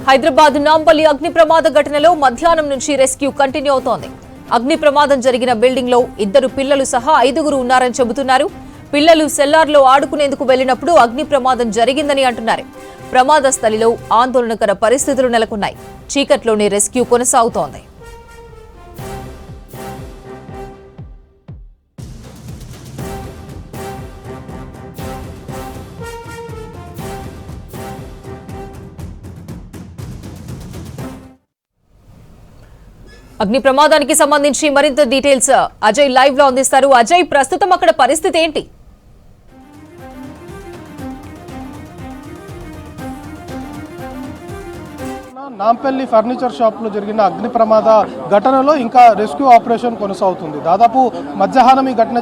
హైదరాబాద్ నాంపల్లి అగ్ని ప్రమాద ఘటనలో మధ్యాహ్నం నుంచి రెస్క్యూ కంటిన్యూ అవుతోంది. అగ్ని ప్రమాదం జరిగిన బిల్డింగ్ లో 2 పిల్లలు సహా 5గురు ఉన్నారని చెబుతున్నారు. పిల్లలు సెల్లార్లో ఆడుకునేందుకు వెళ్లినప్పుడు అగ్ని ప్రమాదం జరిగిందని అంటున్నారు. ప్రమాద స్థలిలో ఆందోళనకర పరిస్థితులు నెలకొన్నాయి. చీకట్లోనే రెస్క్యూ కొనసాగుతోంది. అగ్ని ప్రమాదానికి సంబంధించి మరింత డీటెయిల్స్ అజయ్ లైవ్ లో అందిస్తారు. అజయ్, ప్రస్తుతం అక్కడ పరిస్థితి ఏంటి? నాంపల్లి ఫర్నిచర్ షాప్లో జరిగిన అగ్ని ప్రమాద ఘటనలో ఇంకా రెస్క్యూ ఆపరేషన్ కొనసాగుతుంది. దాదాపు మధ్యాహ్నం ఈ ఘటన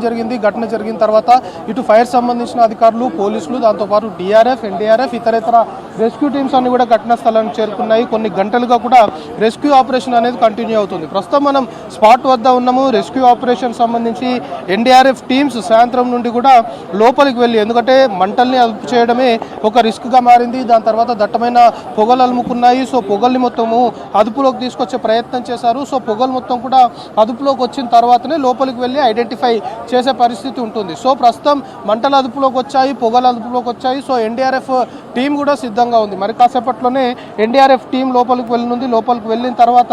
జరిగిన తర్వాత ఇటు ఫైర్ సంబంధించిన అధికారులు, పోలీసులు, దాంతోపాటు డిఆర్ఎఫ్, ఎన్డీఆర్ఎఫ్, ఇతర రెస్క్యూ టీమ్స్ అన్ని కూడా ఘటనా స్థలానికి చేరుకున్నాయి. కొన్ని గంటలుగా కూడా రెస్క్యూ ఆపరేషన్ అనేది కంటిన్యూ అవుతుంది. ప్రస్తుతం మనం స్పాట్ వద్ద ఉన్నాము. రెస్క్యూ ఆపరేషన్ సంబంధించి ఎన్డీఆర్ఎఫ్ టీమ్స్ సాయంత్రం నుండి కూడా లోపలికి వెళ్ళి, ఎందుకంటే మంటల్ని అదుపు చేయడమే ఒక రిస్క్గా మారింది. దాని తర్వాత దట్టమైన పొగలు అలుముకున్నాయి. సో పొగల్ని మొత్తము అదుపులోకి తీసుకొచ్చే ప్రయత్నం చేశారు. సో పొగలు మొత్తం కూడా అదుపులోకి వచ్చిన తర్వాతనే లోపలికి వెళ్ళి ఐడెంటిఫై చేసే పరిస్థితి ఉంటుంది. సో ప్రస్తుతం మంటలు అదుపులోకి వచ్చాయి, పొగలు అదుపులోకి వచ్చాయి. సో ఎన్డీఆర్ఎఫ్ టీం కూడా సిద్ధంగా ఉంది. మరి కాసేపట్లోనే ఎన్డీఆర్ఎఫ్ టీం లోపలికి వెళ్ళనుంది. లోపలికి వెళ్ళిన తర్వాత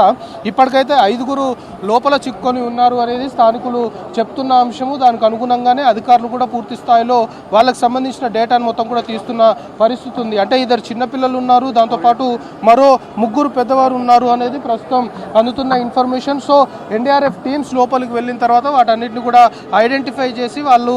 ఇప్పటికైతే 5గురు లోపల చిక్కుకొని ఉన్నారు అనేది స్థానికులు చెప్తున్న అంశము. దానికి అనుగుణంగానే అధికారులు కూడా పూర్తి స్థాయిలో వాళ్ళకి సంబంధించిన డేటాను మొత్తం కూడా తీస్తున్న పరిస్థితి ఉంది. అంటే 2 చిన్నపిల్లలు ఉన్నారు, దాంతోపాటు మరో 3 పెద్దవారు ఉన్నారు అనేది ప్రస్తుతం అందుతున్న ఇన్ఫర్మేషన్. సో ఎన్డీఆర్ఎఫ్ టీమ్స్ లోపలికి వెళ్ళిన తర్వాత వాటన్నిటిని కూడా ఐడెంటిఫై చేసి వాళ్ళు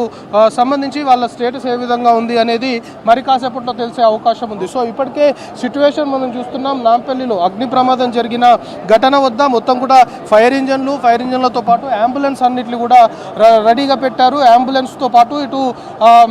సంబంధించి వాళ్ళ స్టేటస్ ఏ విధంగా ఉంది అనేది మరి కాసేపట్లో తెలిసే అవకాశం ఉంది. సో ఇప్పటికే సిచ్యువేషన్ మనం చూస్తున్నాం. నాంపల్లిలో అగ్ని ప్రమాదం జరిగిన ఘటన వద్ద మొత్తం కూడా ఫైర్ ఇంజన్లతో పాటు అంబులెన్స్ అన్నిటిని కూడా రెడీగా పెట్టారు. అంబులెన్స్తో పాటు ఇటు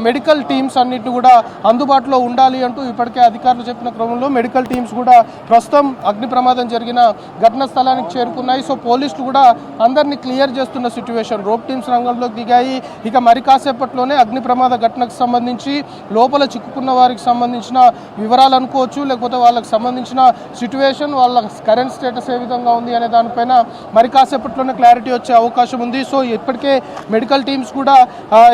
మెడికల్ టీమ్స్ అన్నిటిని కూడా అందుబాటులో ఉండాలి అంటూ ఇప్పటికే అధికారులు చెప్పిన క్రమంలో మెడికల్ టీమ్స్ కూడా ప్రస్తుతం అగ్ని ప్రమాదం జరిగిన ఘటనా స్థలానికి చేరుకున్నాయి. సో పోలీసులు కూడా అందరినీ క్లియర్ చేస్తున్న సిచ్యువేషన్. రోప్ టీమ్స్ రంగంలోకి దిగాయి. ఇక మరి కాసేపట్లోనే అగ్ని ప్రమాద ఘటనకు సంబంధించి లోపల చిక్కుకున్న వారికి సంబంధించిన వివరాలు అనుకోవచ్చు, లేకపోతే వాళ్ళకి సంబంధించిన సిచ్యువేషన్, వాళ్ళ కరెంట్ స్టేటస్ ఏ విధంగా ఉంది అనే దానిపైన మరి కాసేపట్లోనే క్లారిటీ వచ్చే అవకాశం ఉంది. సో ఇప్పటికే మెడికల్ టీమ్స్ కూడా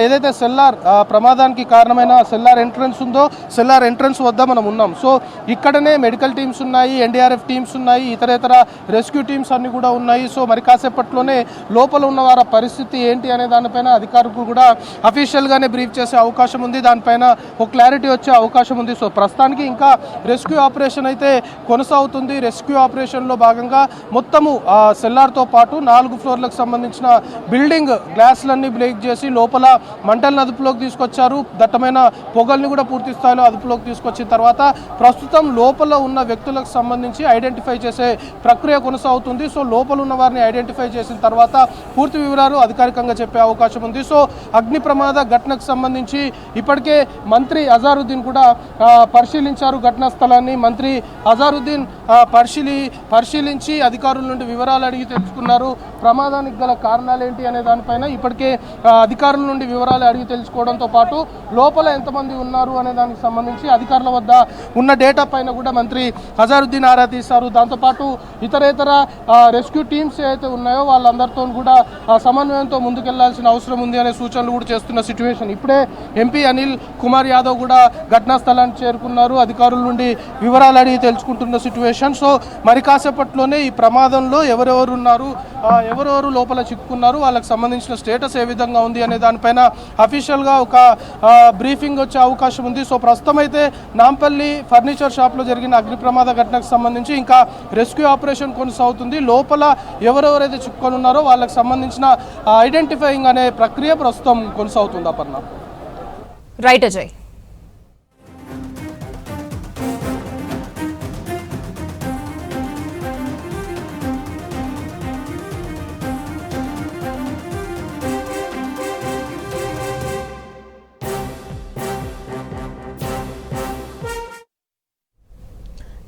ఏదైతే సెల్లార్ ప్రమాదానికి కారణమైన సెల్లార్ ఎంట్రన్స్ ఉందో, సెల్లార్ ఎంట్రన్స్ వద్ద మనం ఉన్నాం. సో ఇక్కడనే మెడికల్ టీమ్స్ ఉన్నాయి, ఎన్డీఆర్ఎఫ్ టీమ్స్ ఉన్నాయి, ఇతర రెస్క్యూ టీమ్స్ అన్ని కూడా ఉన్నాయి. సో మరి కాసేపట్లోనే లోపల ఉన్న వారి పరిస్థితి ఏంటి అనే దానిపైన అధికారులు కూడా అఫీషియల్గానే బ్రీఫ్ చేసే అవకాశం ఉంది. దానిపైన ఒక క్లారిటీ వచ్చే అవకాశం ఉంది. సో ప్రస్తుతానికి ఇంకా రెస్క్యూ ఆపరేషన్ అయితే కొనసాగుతుంది. రెస్క్యూ ఆపరేషన్లో భాగంగా మొత్తము సెల్లార్తో పాటు 4 ఫ్లోర్లకు సంబంధించిన బిల్డింగ్ గ్లాసులన్నీ బ్రేక్ చేసి లోపల మంటలను అదుపులోకి తీసుకొచ్చారు. దట్టమైన పొగల్ని కూడా పూర్తి స్థాయిలో అదుపులోకి తీసుకొచ్చిన తర్వాత ప్రస్తుతం లోపల ఉన్న వ్యక్తులకు సంబంధించి ఐడెంటిఫై చేసే ప్రక్రియ కొనసాగుతుంది. సో లోపల ఉన్న వారిని ఐడెంటిఫై చేసిన తర్వాత పూర్తి వివరాలు అధికారికంగా చెప్పే అవకాశం ఉంది. సో అగ్ని ప్రమాద ఘటనకు సంబంధించి ఇప్పటికే మంత్రి అజారుద్దీన్ కూడా పరిశీలించారు ఘటనా స్థలాన్ని. మంత్రి అజారుద్దీన్ పరిశీలించి అధికారుల నుండి వివరాలు అడిగి తెలుసుకున్నారు. ప్రమాదానికి గల కారణాలు ఏంటి అనే దానిపైన ఇప్పటికే అధికారుల నుండి వివరాలు అడిగి తెలుసుకోవడంతో పాటు లోపల ఎంతమంది ఉన్నారు అనే దానికి సంబంధించి అధికారుల వద్ద ఉన్న డేటా పైన కూడా మంత్రి అజారుద్దీన్ ఆరా తీశారు. దాంతోపాటు ఇతర రెస్క్యూ టీమ్స్ ఏవైతే ఉన్నాయో వాళ్ళందరితో కూడా సమన్వయంతో ముందుకెళ్లాల్సిన అవసరం ఉంది అనే సూచనలు కూడా చేస్తున్న సిచ్యువేషన్. ఇప్పుడే ఎంపీ అనిల్ కుమార్ యాదవ్ కూడా ఘటనా స్థలానికి చేరుకున్నారు. అధికారుల నుండి వివరాలు అడిగి తెలుసుకుంటున్న సిచ్యువేషన్. సో మరి కాసేపట్లోనే ఈ ప్రమాదంలో ఎవరెవరు ఉన్నారు, ఎవరెవరు లోపల చిక్కుకున్నారు, వాళ్ళకి సంబంధించిన స్టేటస్ ఏ విధంగా ఉంది అనే దానిపైన అఫీషియల్గా ఒక బ్రీఫింగ్ వచ్చే అవకాశం ఉంది. సో ప్రస్తుతం అయితే నాంపల్లి ఫర్నిచర్ షాప్లో జరిగిన అగ్ని ప్రమాద ఘటనకు సంబంధించి ఇంకా రెస్క్యూ ఆపరేషన్ కొనసాగుతుంది. లోపల ఎవరెవరైతే చిక్కుకొని ఉన్నారో వాళ్ళకి సంబంధించిన ఐడెంటిఫైయింగ్ అనే ప్రక్రియ ప్రస్తుతం కొనసాగుతుంది. Aparna. Right Ajay.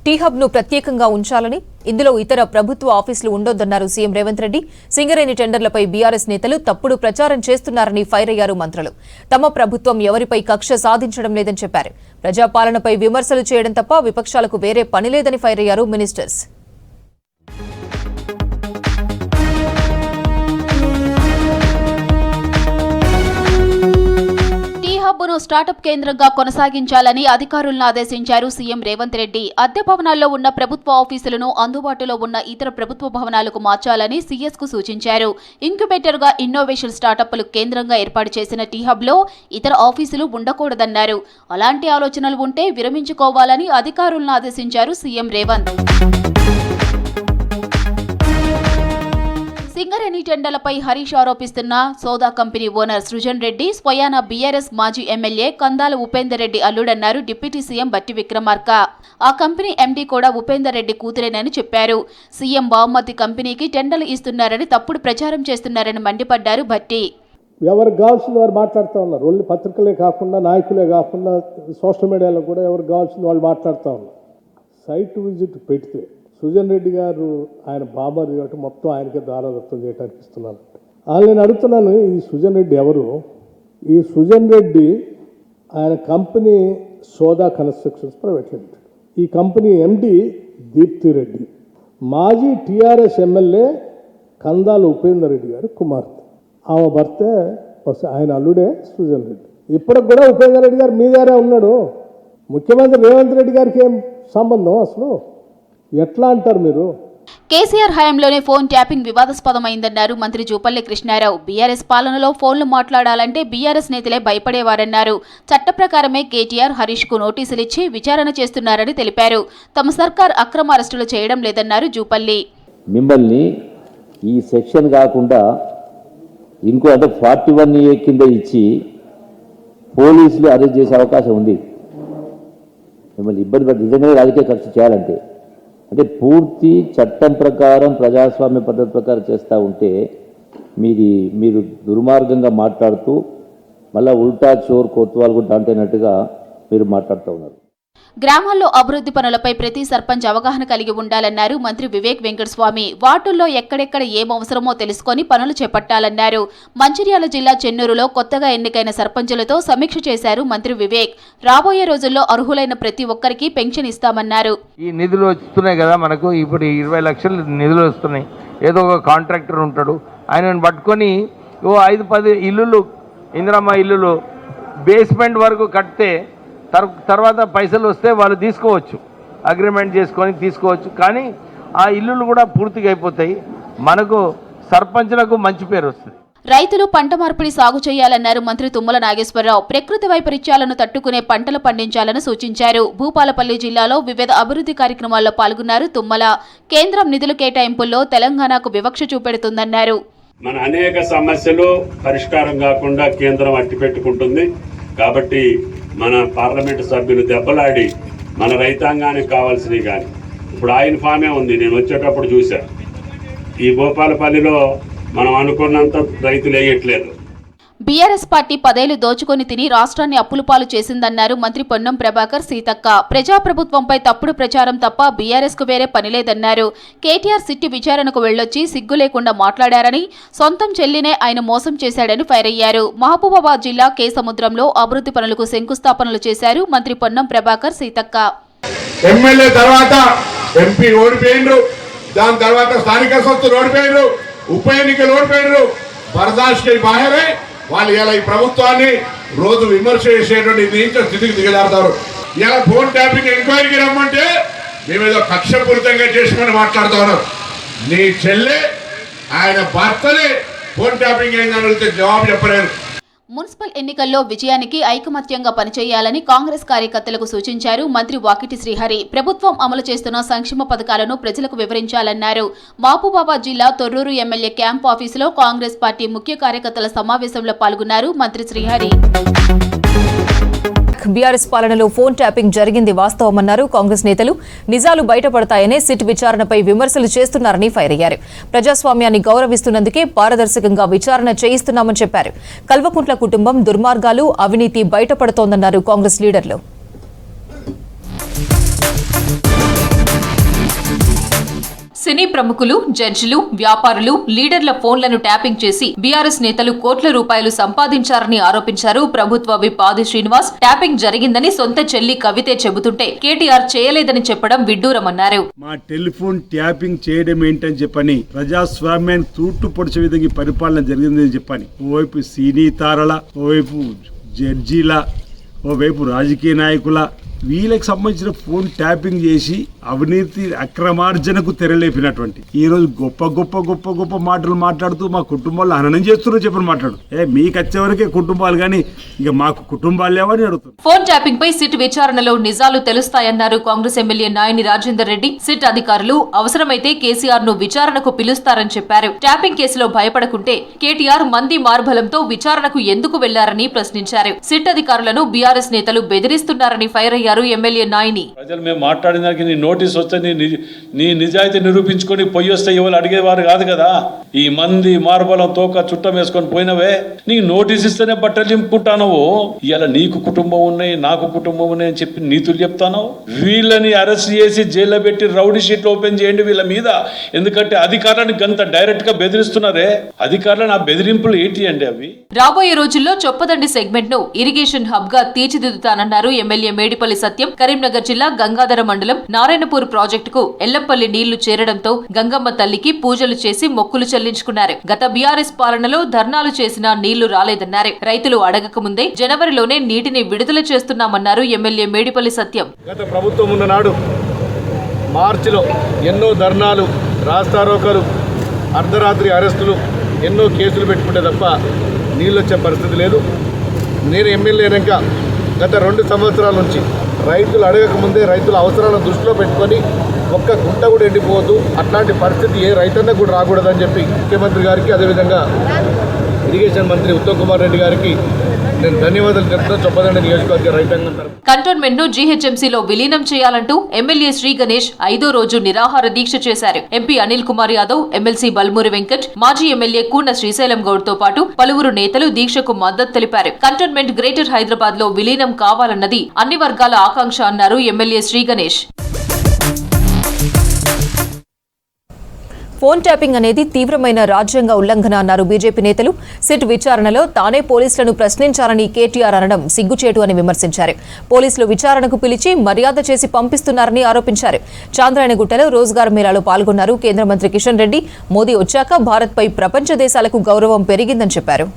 T Hub ను ప్రత్యేకంగా ఉంచాలని ఇందులో ఇతర ప్రభుత్వ ఆఫీసులు ఉండొద్దన్నారు సీఎం రేవంత్ రెడ్డి. సింగరేణి టెండర్లపై బీఆర్ఎస్ నేతలు తప్పుడు ప్రచారం చేస్తున్నారని ఫైర్ అయ్యారు మంత్రులు. తమ ప్రభుత్వం ఎవరిపై కక్ష సాధించడం లేదని చెప్పారు. ప్రజాపాలనపై విమర్శలు చేయడం తప్ప విపక్షాలకు వేరే పని లేదని ఫైర్ అయ్యారు మినిస్టర్స్. హబ్ను స్టార్టప్ కేంద్రంగా కొనసాగించాలని అధికారులను ఆదేశించారు సీఎం రేవంత్ రెడ్డి. అద్దె భవనాల్లో ఉన్న ప్రభుత్వ ఆఫీసులను అందుబాటులో ఉన్న ఇతర ప్రభుత్వ భవనాలకు మార్చాలని సీఎస్ కు సూచించారు. ఇంక్యుబేటర్ గా ఇన్నోవేషన్ స్టార్టప్లు కేంద్రంగా ఏర్పాటు చేసిన టీ హబ్ లో ఇతర ఆఫీసులు ఉండకూడదన్నారు. అలాంటి ఆలోచనలు ఉంటే విరమించుకోవాలని అధికారులను ఆదేశించారు సీఎం రేవంత్. సింగరేణి టెండర్లపై హరీష్ ఆరోపిస్తున్న సోదా కంపెనీ ఓనర్ సృజన్ రెడ్డి స్వయాన బీఆర్ఎస్ మాజీ ఎమ్మెల్యే కందాల ఉపేందర్ రెడ్డి అల్లుడన్నారు డిప్యూటీ సీఎం బట్టి విక్రమార్క. ఆ కంపెనీ ఎండీ కూడా ఉపేందర్ రెడ్డి కూతురేనని చెప్పారు. సీఎం బావమతి కంపెనీకి టెండర్లు ఇస్తున్నారని తప్పుడు ప్రచారం చేస్తున్నారని మండిపడ్డారు భట్టి. ఎవరికి కావాల్సింది వారు మాట్లాడుతూ ఉన్నారు. ఓన్లీ పత్రికలే కాకుండా నాయకులే కాకుండా సోషల్ మీడియాలో కూడా ఎవరికి కావాల్సింది వాళ్ళు మాట్లాడుతూ ఉన్నారు. సైట్ విజిట్ పెడితే సుజన్ రెడ్డి గారు ఆయన బాబాది కాబట్టి మొత్తం ఆయనకే దారాదత్తం చేయడానికి ఇస్తున్నాను. నేను అడుగుతున్నాను, ఈ సుజన్ రెడ్డి ఎవరు? ఈ సుజన్ రెడ్డి ఆయన కంపెనీ సోదా కన్స్ట్రక్షన్స్ ప్రైవేట్ లిమిటెడ్. ఈ కంపెనీ ఎండి దీప్తి రెడ్డి మాజీ టీఆర్ఎస్ ఎమ్మెల్యే కందాల ఉపేందర్ రెడ్డి గారు కుమార్తె. ఆమె భర్తే ఆయన అల్లుడే సుజన్ రెడ్డి. ఇప్పటికి కూడా ఉపేందర్ రెడ్డి గారు మీ దగ్గరే ఉన్నాడు. ముఖ్యమంత్రి రేవంత్ రెడ్డి గారికి ఏం సంబంధం అసలు? ఎట్లా అంటారు మీరు? కేసీఆర్ హయాంలోనే ఫోన్ ట్యాపింగ్ వివాదాస్పదమైందన్నారు మంత్రి జూపల్లి కృష్ణారావు. బీఆర్ఎస్ పాలనలో ఫోన్లు మాట్లాడాలంటే బీఆర్ఎస్ నేతలే భయపడేవారన్నారు. చట్ట ప్రకారమే కేటీఆర్ హరీష్ కు నోటీసులిచ్చి విచారణ చేస్తున్నారని తెలిపారు. తమ సర్కార్ అక్రమ అరెస్టులు చేయడం లేదన్నారు జూపల్లి. మిమ్మల్ని ఈ సెక్షన్ కాకుండా ఇంకో అంటే 41A కింద ఇచ్చి పోలీసులు అరెస్ట్ చేసే అవకాశం ఉంది. మిమ్మల్ని ఇబ్బంది పడి నిజంగానే రాజకీయ కక్ష చేయాలంటే అంటే పూర్తి చట్టం ప్రకారం ప్రజాస్వామ్య పద్ధతి ప్రకారం చేస్తూ ఉంటే మీరు దుర్మార్గంగా మాట్లాడుతూ మళ్ళీ ఉల్టా చోర్ కోత్వాల్ కూడా అంటేనట్టుగా మీరు మాట్లాడుతూ ఉన్నారు. గ్రామాల్లో అభివృద్ధి పనులపై ప్రతి సర్పంచ్ అవగాహన కలిగి ఉండాలన్నారు మంత్రి వివేక్ వెంకటస్వామి. వార్డుల్లో ఎక్కడెక్కడ ఏం అవసరమో తెలుసుకొని పనులు చేపట్టాలన్నారు. మంచిర్యాల జిల్లా చెన్నూరులో కొత్తగా ఎన్నికైన సర్పంచులతో సమీక్ష చేశారు మంత్రి వివేక్. రాబోయే రోజుల్లో అర్హులైన ప్రతి ఒక్కరికి పెన్షన్ ఇస్తామన్నారు. ఈ నిధులు వస్తున్నాయి కదా, మనకు ఇప్పుడు 20 లక్షలు నిధులు వస్తున్నాయి. ఏదో ఒక కాంట్రాక్టర్ ఉంటాడు, ఆయనను పట్టుకొని 5-10 ఇల్లులు ఇందిరమ్మ ఇల్లులు బేస్మెంట్ వరకు కడితే తర్వాత పైసలు వస్తే వాళ్ళు తీసుకోవచ్చు, అగ్రిమెంట్ చేసుకొని తీసుకోవచ్చు. కానీ ఆ ఇల్లులు కూడా పూర్తిగా అయిపోతాయి. మనకు సర్పంచులకు మంచి పేరు వస్తుంది. రైతులు పంట మార్పిడి సాగు చేయాలన్నారు మంత్రి తుమ్మల నాగేశ్వరరావు. ప్రకృతి వైపరీత్యాలను తట్టుకునే పంటలు పండించాలని సూచించారు. భూపాలపల్లి జిల్లాలో వివిధ అభివృద్ధి కార్యక్రమాల్లో పాల్గొన్నారు తుమ్మల. కేంద్రం నిధుల కేటాయింపుల్లో తెలంగాణకు వివక్ష చూపెడుతుందన్నారు. మన అనేక సమస్యలు పరిష్కారం కాకుండా కేంద్రం అట్టిపెట్టుకుంటుంది. కాబట్టి మన పార్లమెంటు సభ్యులు దెబ్బలాడి మన రైతాంగానికి కావాల్సినవి కానీ ఇప్పుడు ఆయిల్ ఫామే ఉంది. నేను వచ్చేటప్పుడు చూశా, ఈ భూపాలపల్లిలో మనం అనుకున్నంత రైతులు వేయట్లేదు. బీఆర్ఎస్ పార్టీ 10 ఏళ్లు దోచుకొని తిని రాష్ట్రాన్ని అప్పులపాలు చేసిందన్నారు మంత్రి పొన్నం ప్రభాకర్ సీతక్క. ప్రజాప్రభుత్వంపై తప్పుడు ప్రచారం తప్ప బీఆర్ఎస్ కు వేరే పనిలేదన్నారు. కేటీఆర్ సిట్టి విచారణకు వెళ్లొచ్చి సిగ్గు లేకుండా మాట్లాడారని, సొంతం చెల్లినే ఆయన మోసం చేశాడని ఫైర్ అయ్యారు. మహబూబాబాద్ జిల్లా కేసముద్రంలో అభివృద్ధి పనులకు శంకుస్థాపనలు చేశారు మంత్రి పొన్నం ప్రభాకర్ సీతక్క. ఎమ్మెల్యే తర్వాత ఎంపీ ఓడిపోయిండ్రు, దాని తర్వాత స్థానిక సంస్థలు ఓడిపోయిండ్రు, ఉప ఎన్నికలు ఓడిపోయిండ్రు. బర్దాష్కి బాహరే వాళ్ళు ఇలా ఈ ప్రభుత్వాన్ని రోజు విమర్శ చేసేటువంటి నీచ స్థితికి దిగజారుతారు. ఇలా ఫోన్ ట్యాపింగ్ ఎంక్వైరీకి రమ్మంటే మేమేదో కక్షపూరితంగా చేసుకొని మాట్లాడుతూ ఉన్నారు. నీ చెల్లె ఆయన భర్తనే ఫోన్ ట్యాపింగ్ ఏందని అడిగితే జవాబు చెప్పలేరు. మున్సిపల్ ఎన్నికల్లో విజయానికి ఐకమత్యంగా పనిచేయాలని కాంగ్రెస్ కార్యకర్తలకు సూచించారు మంత్రి వాకిటి శ్రీహరి. ప్రభుత్వం అమలు చేస్తున్న సంక్షేమ పథకాలను ప్రజలకు వివరించాలన్నారు. మహబూబాబాద్ జిల్లా తొర్రూరు ఎమ్మెల్యే క్యాంప్ ఆఫీసులో కాంగ్రెస్ పార్టీ ముఖ్య కార్యకర్తల సమావేశంలో పాల్గొన్నారు మంత్రి శ్రీహరి. బీఆర్ఎస్ పాలనలో ఫోన్ ట్యాపింగ్ జరిగింది వాస్తవమన్నారు కాంగ్రెస్ నేతలు. నిజాలు బయటపడతాయనే సిట్ విచారణపై విమర్శలు చేస్తున్నారని ఫైర్ అయ్యారు. ప్రజాస్వామ్యాన్ని గౌరవిస్తున్నందుకే పారదర్శకంగా విచారణ చేయిస్తున్నామని చెప్పారు. కల్వకుంట్ల కుటుంబం దుర్మార్గాలు, అవినీతి బయటపడుతోందన్నారు కాంగ్రెస్ లీడర్లు. సినీ ప్రముఖులు, జడ్జిలు, వ్యాపారులు, లీడర్ల ఫోన్లను ట్యాపింగ్ చేసి బీఆర్ఎస్ నేతలు కోట్ల రూపాయలు సంపాదించారని ఆరోపించారు ప్రభుత్వ విప్ ఆది శ్రీనివాస్. ట్యాపింగ్ జరిగిందని సొంత చెల్లి కవితే చెబుతుంటే కేటీఆర్ చేయలేదని చెప్పడం విడ్డూరమన్నారు. మా టెలిఫోన్ ట్యాపింగ్ చేయడం ఏంటని చెప్పని ప్రజాస్వామ్యాన్ని తూట్టు పొడిచే విధంగా పరిపాలన జరిగిందని చెప్పని ఓవైపు సినీ తారల, ఓవైపు జడ్జీల, ఓవైపు రాజకీయ నాయకుల వీళ్ళకి సంబంధించిన ఫోన్ ట్యాపింగ్ చేసి అవినీతి అక్రమార్జనకు తెరలేపినటువంటి ఈ రోజు గొప్ప గొప్ప గొప్ప గొప్ప మాటలు మాట్లాడుతూ మా కుటుంబాలు హననం చేస్తున్నారు చెప్పని మాట్లాడు. మీకు వచ్చేవరకే కుటుంబాలు కానీ ఇక మాకు కుటుంబాలు లేవని అడుగుతారు. ఫోన్ ట్యాపింగ్ పై సిట్ విచారణలో నిజాలు తెలుస్తాయన్నారు కాంగ్రెస్ ఎమ్మెల్యే నాయని రాజేందర్ రెడ్డి. సిట్ అధికారులు అవసరమైతే కేసీఆర్ ను విచారణకు పిలుస్తారని చెప్పారు. ట్యాపింగ్ కేసులో భయపడకుంటే కేటీఆర్ మంది మార్బలంతో విచారణకు ఎందుకు వెళ్లారని ప్రశ్నించారు. సిట్ అధికారులను బీఆర్ఎస్ నేతలు బెదిరిస్తున్నారని ఫైర్ అయ్యారు ఎమ్మెల్యే నాయని. ప్రజలు మేము మాట్లాడిన దానికి నీ నోటీస్ వస్తే నీ నిజాయితీ నిరూపించుకొని పొయ్యి వస్తే ఎవరు అడిగేవారు కాదు కదా. ఈ మంది మార్బలం తోక చుట్టం వేసుకొని పోయినవే నీకు నోటీస్ ఇస్తేనే బట్టలు చింపుకుంటాను. ఇలా నీకు కుటుంబం ఉన్నాయి, నాకు కుటుంబం ఉన్నాయి అని చెప్పి నీతులు చెప్తాను. వీళ్ళని అరెస్ట్ చేసి జైల్లో పెట్టి రౌడీ షీట్లు ఓపెన్ చేయండి వీళ్ళ మీద. ఎందుకంటే అధికారులను గంత డైరెక్ట్ గా బెదిరిస్తున్నారే. అధికారులను ఆ బెదిరింపులు ఏంటి అండి అవి? రాబోయే రోజుల్లో చొప్పదండి సెగ్మెంట్ ను ఇరిగేషన్ హబ్ గా తీర్చిదిద్దుతానన్నారు ఎమ్మెల్యే మేడిపల్లి సత్యం. కరీంనగర్ జిల్లా గంగాధర మండలం నారాయణపూర్ ప్రాజెక్టుకు ఎల్లంపల్లి నీళ్లు చేరడంతో గంగమ్మ తల్లికి పూజలు చేసి మొక్కులు చెల్లించుకున్నారు. గత బీఆర్ఎస్ పాలనలో ధర్నాలు చేసినా నీళ్లు రాలేదన్నారు. రైతులు అడగక ముందే జనవరిలోనే నీటిని విడుదల చేస్తున్నామన్నారు ఎమ్మెల్యే మేడిపల్లి సత్యం. గత ప్రభుత్వం ఉన్న నాడు మార్చిలో ఎన్నో ధర్నాలు, రాస్తారోకలు, అర్ధరాత్రి అరెస్టులు, ఎన్నో కేసులు పెట్టుకుంటే తప్ప నీళ్ళు వచ్చే పరిస్థితి లేదు. నేను ఎమ్మెల్యే అయినాక గత 2 సంవత్సరాల నుంచి రైతులు అడగకముందే రైతుల అవసరాలను దృష్టిలో పెట్టుకొని ఒక్క గుంట కూడా ఎండిపోవద్దు, అట్లాంటి పరిస్థితి ఏ రైతన్న కూడా రాకూడదని చెప్పి ముఖ్యమంత్రి గారికి, అదేవిధంగా ఇరిగేషన్ మంత్రి ఉత్తమ్ కుమార్ రెడ్డి గారికి నేను ధన్యవాదాలు చెప్తున్నా. చొప్పదండి నియోజకవర్గ రైతాంగం తరపున కంటోన్మెంట్ ను జీహెచ్ఎంసీలో విలీనం చేయాలంటూ ఎమ్మెల్యే శ్రీ గణేష్ 5వ రోజు నిరాహార దీక్ష చేశారు. ఎంపీ అనిల్ కుమార్ యాదవ్, ఎమ్మెల్సీ బల్మూరి వెంకట్, మాజీ ఎమ్మెల్యే కూన శ్రీశైలం గౌడ్ తో పాటు పలువురు నేతలు దీక్షకు మద్దతు తెలిపారు. కంటోన్మెంట్ గ్రేటర్ హైదరాబాద్ లో విలీనం కావాలన్నది అన్ని వర్గాల ఆకాంక్ష అన్నారు MLA Shri Ganesh. Phone tapping అనేది తీవ్రమైన రాజ్యాంగ ఉల్లంఘన అన్నారు బీజేపీ నేతలు. సిట్ విచారణలో తానే పోలీసులను ప్రశ్నించారని కేటీఆర్ అనడం సిగ్గుచేటు అని విమర్శించారు. పోలీసులు విచారణకు పిలిచి మర్యాద చేసి పంపిస్తున్నారని ఆరోపించారు. చాంద్రాయణగుట్టలో రోజ్గార్ మేళాలో పాల్గొన్నారు కేంద్ర మంత్రి కిషన్ రెడ్డి. మోదీ వచ్చాక భారత్పై ప్రపంచ దేశాలకు గౌరవం పెరిగిందని చెప్పారు.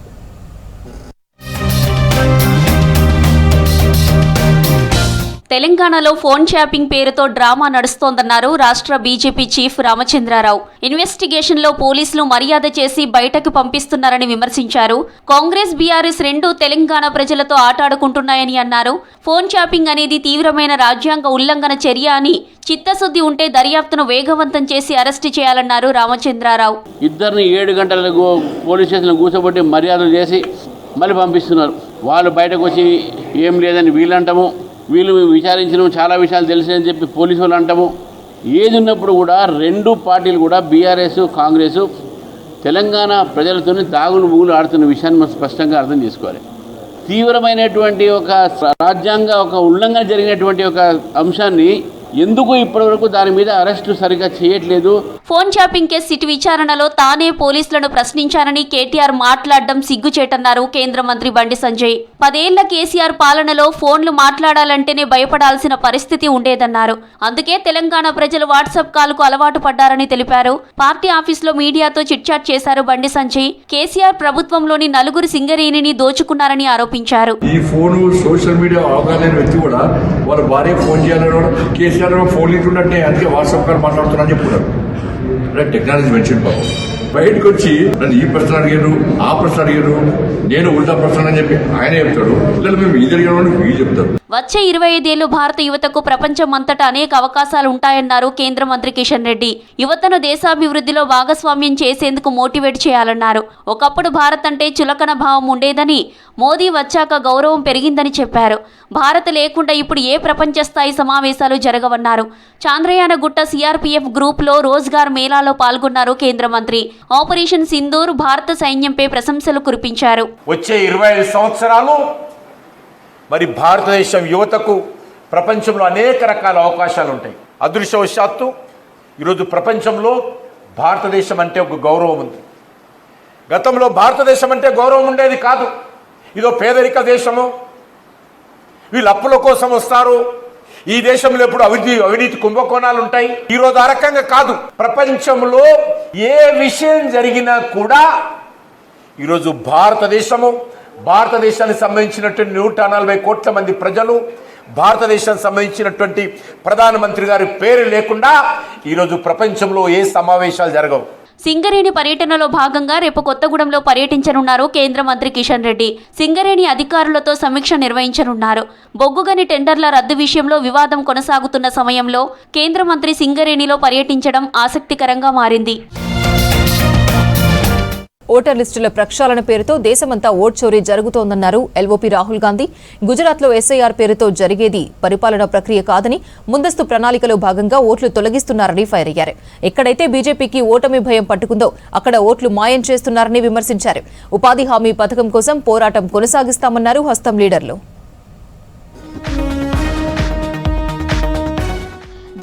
తెలంగాణలో ఫోన్ ట్యాపింగ్ పేరుతో డ్రామా నడుస్తోందన్నారు రాష్ట్ర బీజేపీ చీఫ్ రామచంద్రారావు. ఇన్వెస్టిగేషన్లో పోలీసులు మర్యాద చేసి బయటకు పంపిస్తున్నారని విమర్శించారు. కాంగ్రెస్ బీఆర్ఎస్ రెండూ తెలంగాణ ప్రజలతో ఆటాడుకుంటున్నాయని అన్నారు. ఫోన్ ట్యాపింగ్ అనేది తీవ్రమైన రాజ్యాంగ ఉల్లంఘన చర్య అని, చిత్తశుద్ధి ఉంటే దర్యాప్తును వేగవంతం చేసి అరెస్టు చేయాలన్నారు రామచంద్రారావు. ఇద్దరిని 7 గంటలకు పోలీస్ స్టేషన్లో కూర్చోబెట్టి మర్యాదలు చేసి మళ్ళీ పంపిస్తున్నారు. వాళ్ళు బయటకు వచ్చి ఏం లేదని వీళ్ళంటాము, వీళ్ళు విచారించడం చాలా విషయాలు తెలిసాయని చెప్పి పోలీసు వాళ్ళు అంటాము. ఏది ఉన్నప్పుడు కూడా 2 పార్టీలు కూడా బీఆర్ఎస్, కాంగ్రెస్ తెలంగాణ ప్రజలతోనే దాగులు బూగులు ఆడుతున్న విషయాన్ని మనం స్పష్టంగా అర్థం చేసుకోవాలి. తీవ్రమైనటువంటి ఒక రాజ్యాంగ ఉల్లంఘన జరిగినటువంటి ఒక అంశాన్ని ఎందుకు ఇప్పటివరకు దాని మీద అరెస్టు సరిగా చేయట్లేదు? ఫోన్ ట్యాపింగ్ కేసు సిట్ విచారణలో తానే పోలీసులను ప్రశ్నించానని కేటీఆర్ మాట్లాడడం సిగ్గుచేటన్నారు కేంద్ర మంత్రి బండి సంజయ్. 10 ఏళ్ల కేసీఆర్ పాలనలో ఫోన్లు మాట్లాడాలంటేనే భయపడాల్సిన పరిస్థితి ఉండేదన్నారు. అందుకే తెలంగాణ ప్రజలు వాట్సాప్ కాల్కు అలవాటు పడ్డారని తెలిపారు. పార్టీ ఆఫీసులో మీడియాతో చిట్చాట్ చేశారు బండి సంజయ్. కేసీఆర్ ప్రభుత్వంలోని 4 సింగరేణిని దోచుకున్నారని ఆరోపించారు. ఈ ఫోన్ సోషల్ మీడియా అవగాహన వ్యక్తి కూడా వాళ్ళ భార్య ఫోన్ చేయాలని కేసీఆర్ ఫోన్ ఇట్లుంటే అందుకే వాట్సాప్ కాల్ మాట్లాడుతున్నా అని చెప్పుకున్నారు. టెక్నాలజీ మెన్షన్ బాబు బయటకు వచ్చి నన్ను ఈ ప్రశ్న అడిగారు, ఆ ప్రశ్న అడిగారు, నేను ఉల్టా ప్రశ్న అని చెప్పి ఆయన చెప్తాడు. లేదా మేము ఇది అడిగామని వీళ్ళు చెప్తారు. వచ్చే 25 ఏళ్లు భారత యువతకు ప్రపంచమంతటా అనేక అవకాశాలు ఉంటాయన్నారు కేంద్ర మంత్రి కిషన్ రెడ్డి. యువతను దేశాభివృద్ధిలో భాగస్వామ్యం చేసేందుకు మోటివేట్ చేయాలన్నారు. ఒకప్పుడు భారత్ అంటే చులకన భావం ఉండేదని, మోదీ వచ్చాక గౌరవం పెరిగిందని చెప్పారు. భారత్ లేకుండా ఇప్పుడు ఏ ప్రపంచ స్థాయి సమావేశాలు జరగవన్నారు. చాంద్రయానగుట్ట సిఆర్పీఎఫ్ గ్రూప్లో రోజ్గార్ మేళాలో పాల్గొన్నారు కేంద్ర మంత్రి. ఆపరేషన్ సింధూర్ భారత సైన్యంపై ప్రశంసలు కురిపించారు. వచ్చే 25 సంవత్సరాలు మరి భారతదేశం యువతకు ప్రపంచంలో అనేక రకాల అవకాశాలు ఉంటాయి. అదృష్టవశాత్తు ఈరోజు ప్రపంచంలో భారతదేశం అంటే ఒక గౌరవం ఉంది. గతంలో భారతదేశం అంటే గౌరవం ఉండేది కాదు. ఇదో పేదరిక దేశము, వీళ్ళు అప్పుల కోసం వస్తారు, ఈ దేశంలో ఎప్పుడు అవినీతి కుంభకోణాలు ఉంటాయి. ఈరోజు ఆ రకంగా కాదు. ప్రపంచంలో ఏ విషయం జరిగినా కూడా ఈరోజు భారతదేశానికి సంబంధించినటువంటి 140 కోట్ల మంది ప్రజలు, భారతదేశానికి సంబంధించినటువంటి ప్రధానమంత్రి గారి పేరు లేకుండా ఈరోజు ప్రపంచంలో ఏ సమావేశాలు జరగవు. సింగరేణి పర్యటనలో భాగంగా రేపు కొత్తగూడెంలో పర్యటించనున్నారు కేంద్ర మంత్రి కిషన్ రెడ్డి. సింగరేణి అధికారులతో సమీక్ష నిర్వహించనున్నారు. బొగ్గుగని టెండర్ల రద్దు విషయంలో వివాదం కొనసాగుతున్న సమయంలో కేంద్ర మంత్రి సింగరేణిలో పర్యటించడం ఆసక్తికరంగా మారింది. ఓటర్ లిస్టుల ప్రక్షాళన పేరుతో దేశమంతా ఓట్ చోరీ జరుగుతోందన్నారు ఎల్ఓపీ రాహుల్ గాంధీ. గుజరాత్లో ఎస్ఐఆర్ పేరుతో జరిగేది పరిపాలనా ప్రక్రియ కాదని, ముందస్తు ప్రణాళికలో భాగంగా ఓట్లు తొలగిస్తున్నారని ఫైర్ అయ్యారు. ఎక్కడైతే బీజేపీకి ఓటమి భయం పట్టుకుందో అక్కడ ఓట్లు మాయం చేస్తున్నారని విమర్శించారు. ఉపాధి హామీ పథకం కోసం పోరాటం కొనసాగిస్తామన్నారు హస్తం లీడర్లు.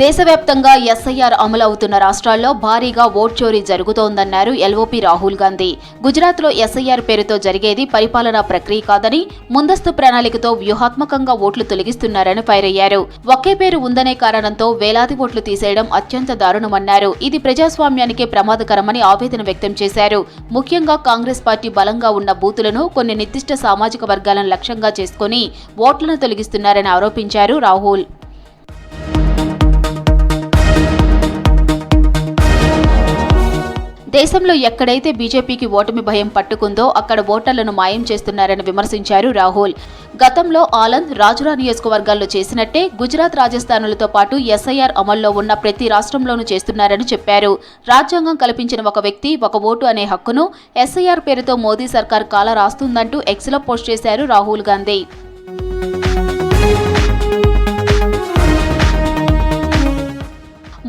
దేశవ్యాప్తంగా ఎస్ఐఆర్ అమలు అవుతున్న రాష్ట్రాల్లో భారీగా ఓట్ చోరీ జరుగుతోందన్నారు ఎల్ఓపీ రాహుల్ గాంధీ. గుజరాత్లో ఎస్ఐఆర్ పేరుతో జరిగేది పరిపాలనా ప్రక్రియ కాదని, ముందస్తు ప్రణాళికతో వ్యూహాత్మకంగా ఓట్లు తొలగిస్తున్నారని ఫైర్ అయ్యారు. ఒకే పేరు ఉందనే కారణంతో వేలాది ఓట్లు తీసేయడం అత్యంత దారుణమన్నారు. ఇది ప్రజాస్వామ్యానికే ప్రమాదకరమని ఆవేదన వ్యక్తం చేశారు. ముఖ్యంగా కాంగ్రెస్ పార్టీ బలంగా ఉన్న బూతులను కొన్ని నిర్దిష్ట సామాజిక వర్గాలను లక్ష్యంగా చేసుకుని ఓట్లను తొలగిస్తున్నారని ఆరోపించారు రాహుల్. దేశంలో ఎక్కడైతే బీజేపీకి ఓటమి భయం పట్టుకుందో అక్కడ ఓటర్లను మాయం చేస్తున్నారని విమర్శించారు రాహుల్. గతంలో ఆలంద్, రాజురా నియోజకవర్గాల్లో చేసినట్టే గుజరాత్, రాజస్థాన్లతో పాటు ఎస్ఐఆర్ అమల్లో ఉన్న ప్రతి రాష్ట్రంలోనూ చేస్తున్నారని చెప్పారు. రాజ్యాంగం కల్పించిన ఒక వ్యక్తి ఒక ఓటు అనే హక్కును ఎస్ఐఆర్ పేరుతో మోదీ సర్కార్ కాల రాస్తుందంటూ ఎక్స్లో పోస్ట్ చేశారు రాహుల్ గాంధీ.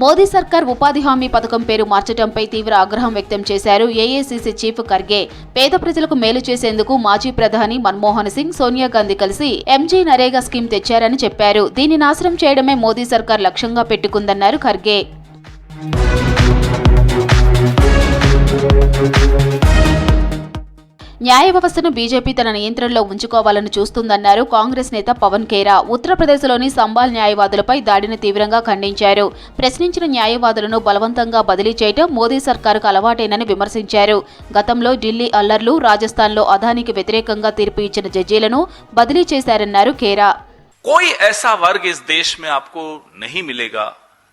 మోదీ సర్కార్ ఉపాధి హామీ పథకం పేరు మార్చడంపై తీవ్ర ఆగ్రహం వ్యక్తం చేశారు ఏఐసీసీ చీఫ్ ఖర్గే. పేద ప్రజలకు మేలు చేసేందుకు మాజీ ప్రధాని మన్మోహన్ సింగ్, సోనియా గాంధీ కలిసి ఎంజీ నరేగా స్కీమ్ తెచ్చారని చెప్పారు. దీన్ని నాశనం చేయడమే మోదీ సర్కార్ లక్ష్యంగా పెట్టుకుందన్నారు ఖర్గే. న్యాయ వ్యవస్థను బీజేపీ తన నియంత్రణలో ఉంచుకోవాలని చూస్తుందన్నారు కాంగ్రెస్ నేత పవన్ ఖేరా. ఉత్తరప్రదేశ్లోని సంబాల్ న్యాయవాదులపై దాడిని తీవ్రంగా ఖండించారు. ప్రశ్నించిన న్యాయవాదులను బలవంతంగా బదిలీ చేయడం మోదీ సర్కారుకు అలవాటేనని విమర్శించారు. గతంలో ఢిల్లీ అల్లర్లు, రాజస్థాన్లో అదానికి వ్యతిరేకంగా తీర్పు ఇచ్చిన జడ్జీలను బదిలీ చేశారన్నారు ఖేరా. कोई ऐसा वर्ग इस देश में आपको नहीं मिलेगा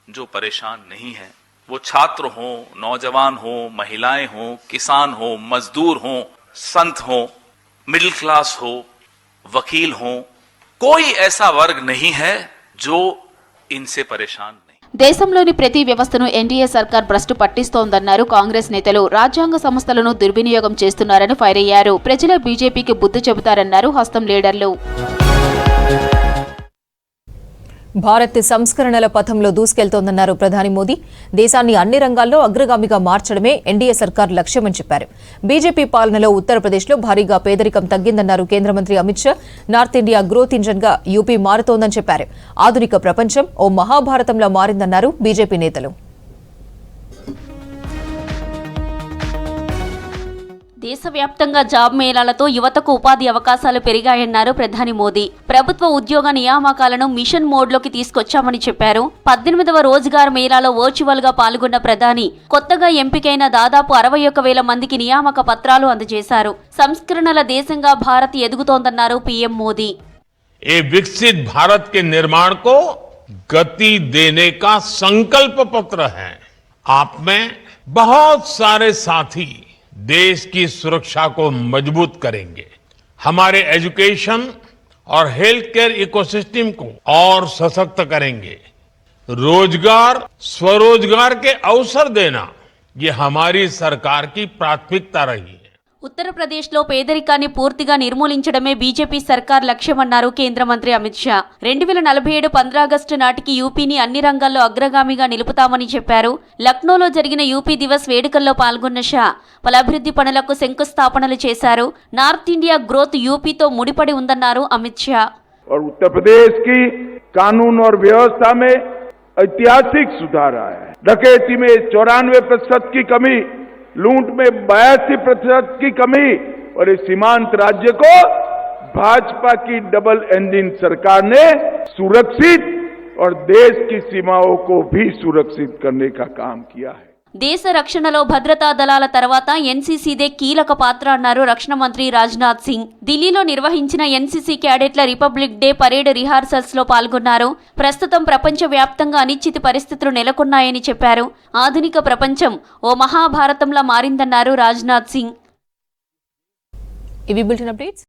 जो परेशान नहीं है. वो छात्र हो, नौजवान हो, महिलाएं हो, किसान हो, मजदूर हो, संत हो, मिडिल क्लास हो, वकील हो, कोई ऐसा वर्ग नहीं है जो इनसे परेशान नहीं. దేశంలోని ప్రతి వ్యవస్థను ఎన్డీఏ సర్కార్ భ్రష్టు పట్టిస్తోందన్నారు కాంగ్రెస్ నేతలు. రాజ్యాంగ సంస్థలను దుర్వినియోగం చేస్తున్నారని ఫైర్ అయ్యారు. ప్రజలే బీజేపీకి బుద్ధి చెబుతారన్నారు హస్తం లీడర్లు. భారత్ సంస్కరణల పథంలో దూసుకెళ్తోందన్నారు ప్రధాని మోదీ. దేశాన్ని అన్ని రంగాల్లో అగ్రగామిగా మార్చడమే ఎన్డీఏ సర్కార్ లక్ష్యమని చెప్పారు. బీజేపీ పాలనలో ఉత్తరప్రదేశ్లో భారీగా పేదరికం తగ్గిందన్నారు కేంద్ర మంత్రి Amit Shah. North India growth ఇంజన్గా యూపీ మారుతోందని చెప్పారు. ఆధునిక ప్రపంచం ఓ మహాభారతంలా మారిందన్నారు బీజేపీ నేతలు. దేశవ్యాప్తంగా జాబ్ మేళాలతో యువతకు ఉపాధి అవకాశాలు పెరిగాయన్నారు ప్రధాని మోదీ. ప్రభుత్వ ఉద్యోగ నియామకాలను మిషన్ మోడ్లోకి తీసుకొచ్చామని చెప్పారు. 18వ రోజ్గార్ మేళాలో వర్చువల్ గా పాల్గొన్న ప్రధాని కొత్తగా ఎంపికైన దాదాపు 61,000 మందికి నియామక పత్రాలు అందజేశారు. సంస్కరణల దేశంగా భారత్ ఎదుగుతోందన్నారు పీఎం మోదీ. ये विकसित भारत के निर्माण को गति देने का संकल्प पत्र है. आप में बहुत सारे साथी देश की सुरक्षा को मजबूत करेंगे. हमारे एजुकेशन और हेल्थ केयर इकोसिस्टम को और सशक्त करेंगे. रोजगार, स्वरोजगार के अवसर देना ये हमारी सरकार की प्राथमिकता रही है. ఉత్తరప్రదేశ్లో పేదరికాన్ని పూర్తిగా నిర్మూలించడమే బీజేపీ సర్కార్ లక్ష్యమన్నారు కేంద్ర మంత్రి అమిత్ షా. 2047 15 ఆగస్టు నాటికి యూపీని అన్ని రంగాల్లో అగ్రగామిగా నిలుపుతామని చెప్పారు. లక్నోలో జరిగిన యూపీ దివస్ వేడుకల్లో పాల్గొన్న షా పలు అభివృద్ధి పనులకు శంకుస్థాపనలు చేశారు. నార్త్ ఇండియా గ్రోత్ యూపీతో ముడిపడి ఉందన్నారు అమిత్ షా. उत्तर प्रदेश की कानून और व्यवस्था में ऐतिहासिक सुधार आया है। डकैती में 94% की कमी, लूट में 82% की कमी, और इस सीमांत राज्य को भाजपा की डबल इंजन सरकार ने सुरक्षित और देश की सीमाओं को भी सुरक्षित करने का काम किया है। దేశ రక్షణలో భద్రతా దళాల తర్వాత ఎన్సీసీదే కీలక పాత్ర అన్నారు రక్షణ మంత్రి రాజ్నాథ్ సింగ్. ఢిల్లీలో నిర్వహించిన ఎన్సీసీ క్యాడెట్ల రిపబ్లిక్ డే పరేడ్ రిహార్సల్స్ లో పాల్గొన్నారు. ప్రస్తుతం ప్రపంచ వ్యాప్తంగా అనిశ్చిత పరిస్థితులు నెలకొన్నాయని చెప్పారు. ఆధునిక ప్రపంచం ఓ మహాభారతంలా మారిందన్నారు రాజ్నాథ్ సింగ్. ఇవి బులెటిన్ అప్డేట్స్.